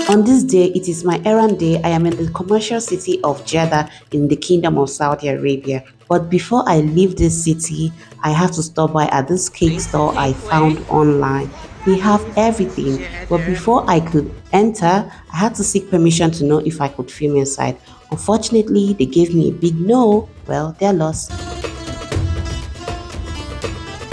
On this day, it is my errand day. I am in the commercial city of Jeddah in the Kingdom of Saudi Arabia. But before I leave this city, I have to stop by at this cake This store I cake way found online. They have is everything. But Jeddah. before I could enter, I had to seek permission to know if I could film inside. Unfortunately, they gave me a big no. Well, they're lost.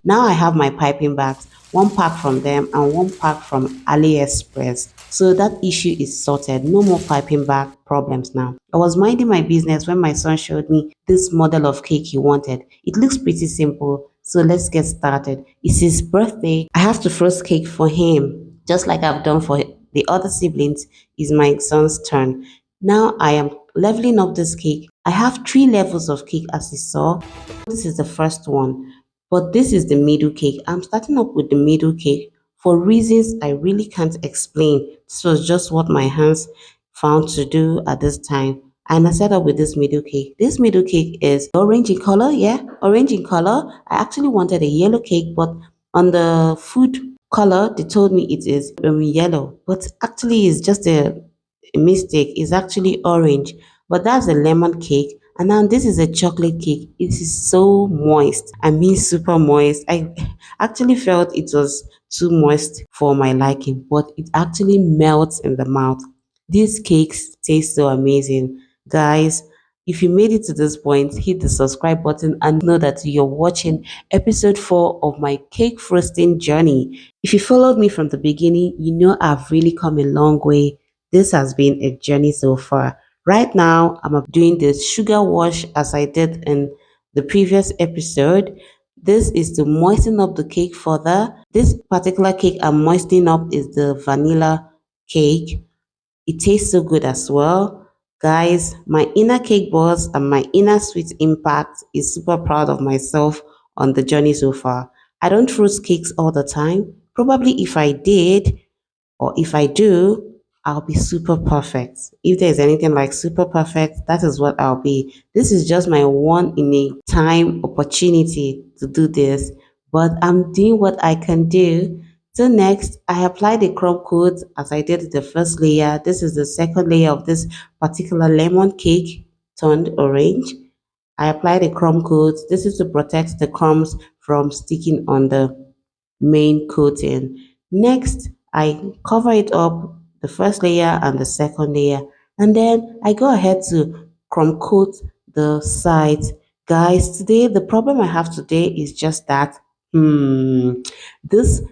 Now I have my piping bags, one pack from them and one pack from AliExpress. So that issue is sorted. No more piping bag problems now. I was minding my business when my son showed me this model of cake he wanted. It looks pretty simple. So let's get started. It's his birthday. I have to frost cake for him, just like I've done for the other siblings. It's my son's turn. Now I am leveling up this cake. I have three levels of cake as you saw. This is the first one. But this is the middle cake. I'm starting up with the middle cake for reasons I really can't explain. This was just what my hands found to do at this time. And I set up with this middle cake. This middle cake is orange in color. Yeah, orange in color. I actually wanted a yellow cake, but on the food color, they told me it is yellow. But actually, it's just a mistake. It's actually orange. But that's a lemon cake. And now this is a chocolate cake. It is so moist. I mean, super moist. I actually felt it was too moist for my liking, but it actually melts in the mouth. These cakes taste so amazing. Guys, if you made it to this point, hit the subscribe button and know that you're watching episode 4 of my cake frosting journey. If you followed me from the beginning, you know I've really come a long way. This has been a journey so far. Right now, I'm doing the sugar wash as I did in the previous episode. This is to moisten up the cake further. This particular cake I'm moistening up is the vanilla cake. It tastes so good as well. Guys, my inner cake boss and my inner sweet impact is super proud of myself on the journey so far. I don't roast cakes all the time. Probably if I did, or if I do, I'll be super perfect. If there's anything like super perfect, that is what I'll be. This is just my one in a time opportunity to do this, but I'm doing what I can do. So next, I apply the crumb coat as I did the first layer. This is the second layer of this particular lemon cake turned orange. I apply the crumb coat. This is to protect the crumbs from sticking on the main coating. Next, I cover it up, the first layer and the second layer, and then I go ahead to crumb coat the sides. Guys, today the problem I have today is just that this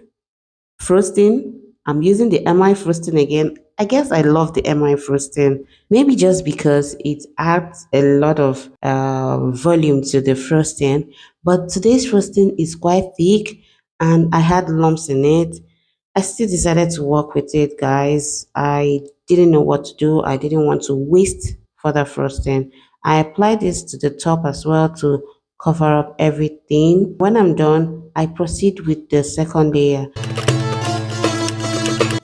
frosting, I'm using the MI frosting again. I guess I love the MI frosting. Maybe just because it adds a lot of volume to the frosting. But today's frosting is quite thick and I had lumps in it. I still decided to work with it, guys. I didn't know what to do. I didn't want to waste further frosting. I applied this to the top as well to cover up everything. When I'm done, I proceed with the second layer.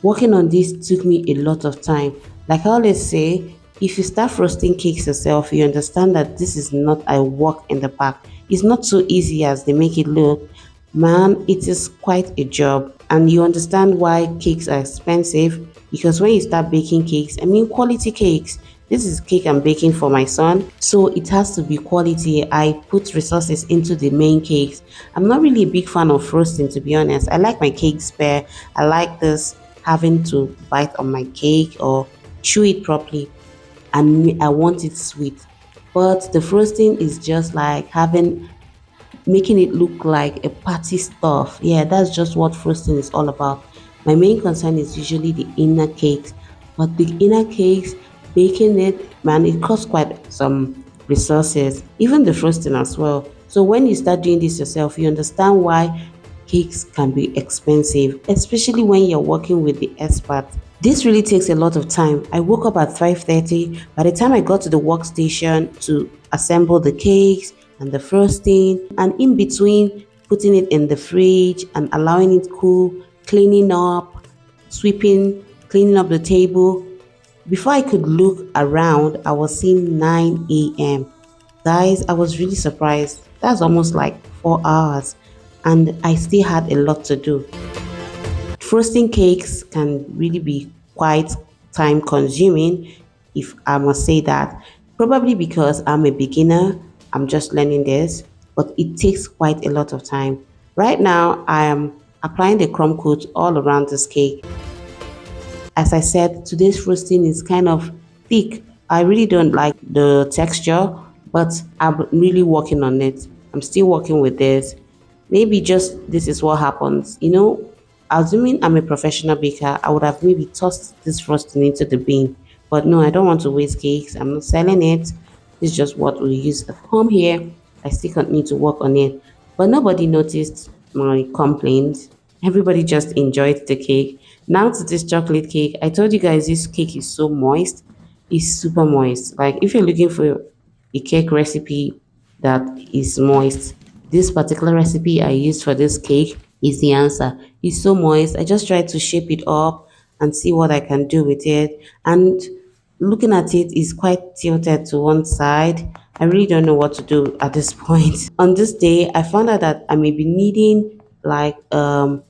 Working on this took me a lot of time. Like I always say, if you start frosting cakes yourself, you understand that this is not a walk in the park. It's not so easy as they make it look. Man, it is quite a job. And you understand why cakes are expensive because when you start baking cakes, I mean quality cakes. This is cake I'm baking for my son, so it has to be quality. I put resources into the main cakes. I'm not really a big fan of frosting, to be honest. I like my cakes bare. I like this having to bite on my cake or chew it properly, and I want it sweet. But the frosting is just like having making it look like a party stuff. Yeah, that's just what frosting is all about. My main concern is usually the inner cakes, but the inner cakes, baking it, man, it costs quite some resources, even the frosting as well. So when you start doing this yourself, you understand why cakes can be expensive, especially when you're working with the expert. This really takes a lot of time. I woke up at 5:30. By the time I got to the workstation to assemble the cakes and the frosting, and in between putting it in the fridge and allowing it cool, cleaning up, sweeping, cleaning up the table. Before I could look around, I was seeing 9 a.m. Guys, I was really surprised. That's almost like 4 hours, and I still had a lot to do. Frosting cakes can really be quite time consuming, if I must say that. Probably because I'm a beginner, I'm just learning this, but it takes quite a lot of time. Right now, I am applying the crumb coat all around this cake. As I said, today's roasting is kind of thick. I really don't like the texture, but I'm really working on it. I'm still working with this. Maybe just this is what happens. Assuming I'm a professional baker, I would have maybe tossed this frosting into the bin. But no, I don't want to waste cakes. I'm not selling it. This is just what we use at home here. I still continue to work on it. But nobody noticed my complaints. Everybody just enjoyed the cake. Now to this chocolate cake. I told you guys this cake is so moist. It's super moist. Like if you're looking for a cake recipe that is moist, this particular recipe I used for this cake is the answer. It's so moist. I just tried to shape it up and see what I can do with it. And looking at it is quite tilted to one side. I really don't know what to do at this point. On this day, I found out that I may be needing like an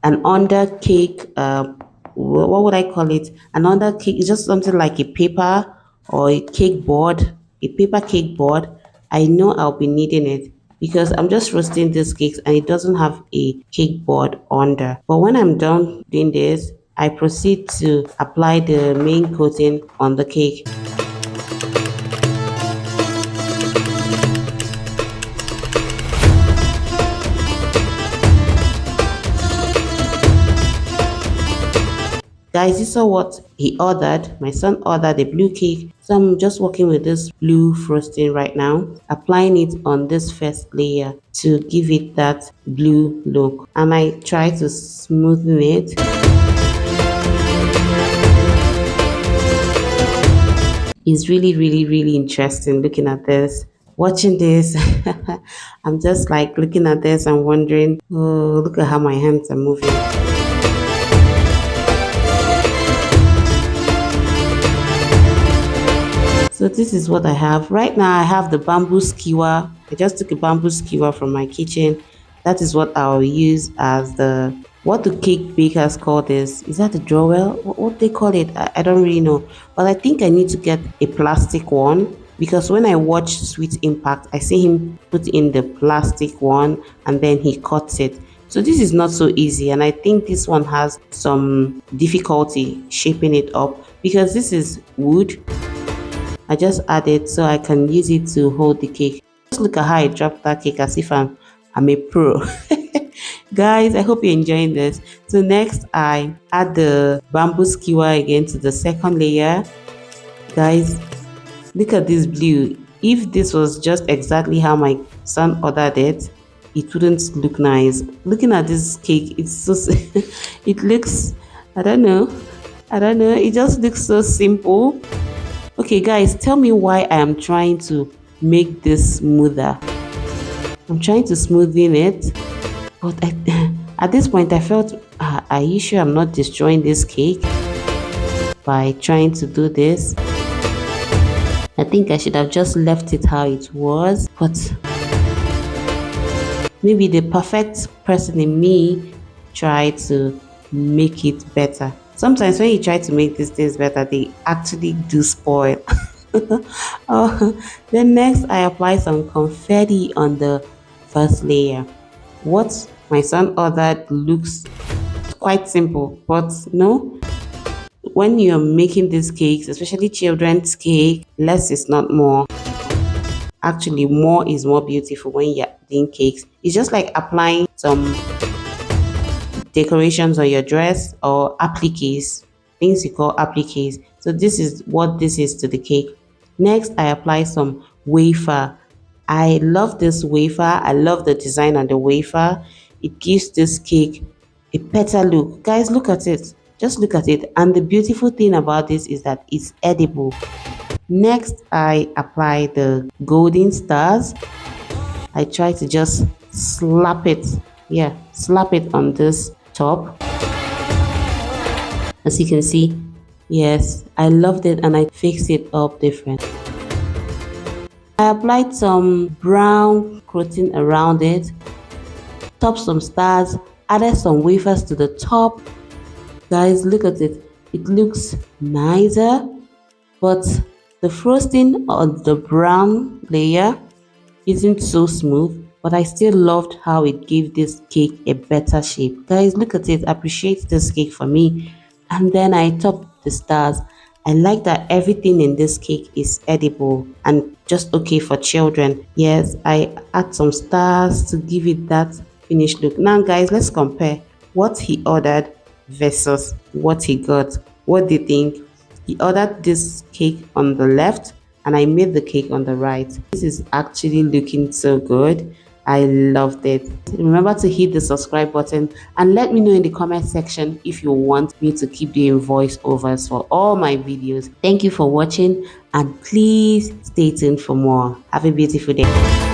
under cake, what would I call it? An under cake is just something like a paper or a cake board, a paper cake board. I know I'll be needing it because I'm just roasting these cakes and it doesn't have a cake board under. But when I'm done doing this, I proceed to apply the main coating on the cake. Guys, you saw what he ordered. My son ordered a blue cake. So I'm just working with this blue frosting right now, applying it on this first layer to give it that blue look. And I try to smoothen it. It's really, really, really interesting looking at this. Watching this, I'm just like looking at this and wondering, oh, look at how my hands are moving. So this is what I have. Right now I have the bamboo skewer. I just took a bamboo skewer from my kitchen. That is what I'll use as what do cake bakers call this? Is that a drawell? What they call it? I don't really know. But I think I need to get a plastic one because when I watch Sweet Impact, I see him put in the plastic one and then he cuts it. So this is not so easy, and I think this one has some difficulty shaping it up because this is wood. I just add it so I can use it to hold the cake. Just look at how I dropped that cake as if I'm a pro. Guys, I hope you're enjoying this. So next I add the bamboo skewer again to the second layer. Guys, look at this blue. If this was just exactly how my son ordered it, it wouldn't look nice. Looking at this cake, it's so it looks, I don't know, it just looks so simple. Okay guys, tell me why I am trying to make this smoother. I'm trying to smoothen it, but at this point I felt, are you sure I'm not destroying this cake by trying to do this? I think I should have just left it how it was, but maybe the perfect person in me tried to make it better. Sometimes when you try to make these things better, they actually do spoil. Then next, I apply some confetti on the first layer. What my son ordered looks quite simple, but no. When you're making these cakes, especially children's cake, less is not more. Actually, more is more beautiful when you're doing cakes. It's just like applying some decorations on your dress or appliques, things you call appliques. So this is what this is to the cake. Next, I apply some wafer. I love this wafer. I love the design on the wafer. It gives this cake a better look. Guys, look at it. Just look at it. And the beautiful thing about this is that it's edible. Next, I apply the golden stars. I try to just slap it. Yeah, slap it on this top. As you can see, yes, I loved it and I fixed it up different. I applied some brown coating around it, topped some stars, added some wafers to the top. Guys, look at it. it looks nicer, but the frosting on the brown layer isn't so smooth, but I still loved how it gave this cake a better shape. Guys, look at it. Appreciate this cake for me. And then I topped the stars. I like that everything in this cake is edible and just okay for children. Yes, I add some stars to give it that finished look. Now, guys, let's compare what he ordered versus what he got. What do you think? He ordered this cake on the left and I made the cake on the right. This is actually looking so good. I loved it. Remember to hit the subscribe button and let me know in the comment section if you want me to keep doing voiceovers for all my videos. Thank you for watching and please stay tuned for more. Have a beautiful day.